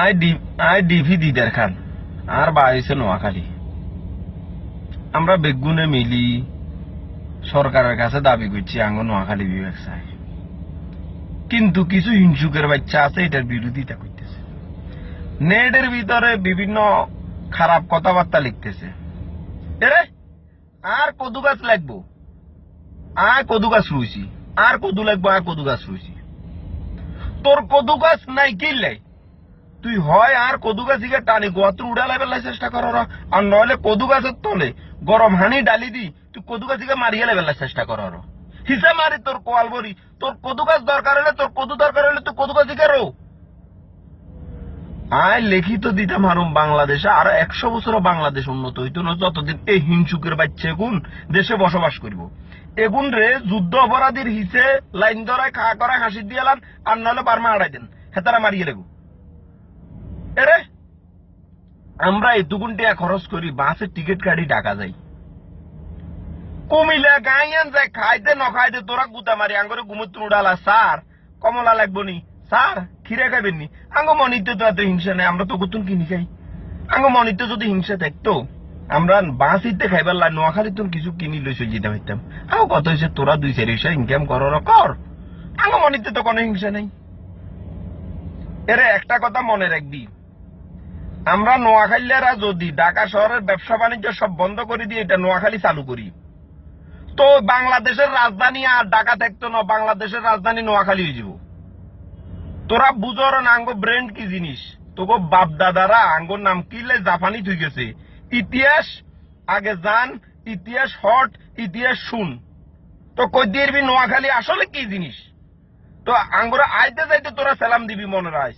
I DV দিদার খান আর বাইছে নোয়াখালী। আমরা বেগুনে মিলি সরকারের কাছে দাবি করছি আঙ্গ নোয়াখালী বিভাগ চাই, কিন্তু কিছু হিংসুকের বাচ্চা আছে এটার বিরোধিতা করতেছে, নেটের ভিতরে বিভিন্ন খারাপ কথাবার্তা লিখতেছে। এরে আর কদু গাছ লাগবো, আর কদু গাছ রুইছি, আর কদু লাগবো, আর কদু গাছ রুইছি। তোর কদু গাছ নাই কিনলে তুই হয় আর কদু গাছ টানি গোয়াতুর উড়ালাই বেলায় চেষ্টা কর, আর নইলে কদু গাছের তলে গরম হানি ডালি দি তুই কদু গাছিকে মারিয়ে বেলায় চেষ্টা কর। হিসা মারি তোর কোয়াল বরি, তোর কদু গাছ দরকার হলে, তোর কদু দরকার হলে তুই কদু গাছিকে রো। আয় লিখিত দিতাম হারুম বাংলাদেশে আরো 100 বছর বাংলাদেশ উন্নত হইতো না যতদিন এই হিংসুকের বাচ্চা এগুন দেশে বসবাস করব। এগুন রে যুদ্ধ অপরাধীর হিসে লাইন ধরায় খা করায় হাসি দিয়ে এলান, আর নাহলে বার্মা আড়াই দেন, হেতারা মারিয়ে লেগু। এরে আমরা এতগুন টাকা খরচ করি, বাসের টিকিট কাটি ঢাকা যাই, কুমিল্লা গাইয়ান যায়, খাইতে ন খাইতে তোরা গুতা মারি আঙ্গরে গুমুত্র উড়ালা। স্যার কমলা লাগবো নি, স্যার খিরে খাবেন নি। আঙ্গ মনিতে তো এত হিংসা নেই, আমরা তো কতুন কিনি খাই। আঙ্গ মনিতে যদি হিংসা থাকতো আমরা বাঁশিতে খাইবার লাই নোয়াখালী তুমি কিছু কিনি লইছে যেতে পারতাম। আঙ্গ কত হয়েছে তোরা 2-4 পয়সা ইনকাম কর, আঙ্গ মনিতে তো কোনো হিংসা নেই। এরে একটা কথা মনে রাখবি, আমরা নোয়াখালীরা যদি ঢাকা শহরের ব্যবসা বাণিজ্য সব বন্ধ করে দিয়ে এটা নোয়াখালী চালু করি, তো বাংলাদেশের রাজধানী আর ঢাকা থাকতো না, বাংলাদেশের রাজধানী নোয়াখালী হয়ে যাব। তোরা বুঝর না আঙ্গো ব্রেন্ড কি জিনিস, তোকে বাপ দাদারা আঙ্গোর নাম কিলে জাপানি থুই গেছে। ইতিহাস আগে জান, ইতিহাস হট, ইতিহাস শুন, তো কই দিবি নোয়াখালী আসলে কি জিনিস। তো আঙ্গুরা আইতে যাইতে তোরা সালাম দিবি মনে রাখ।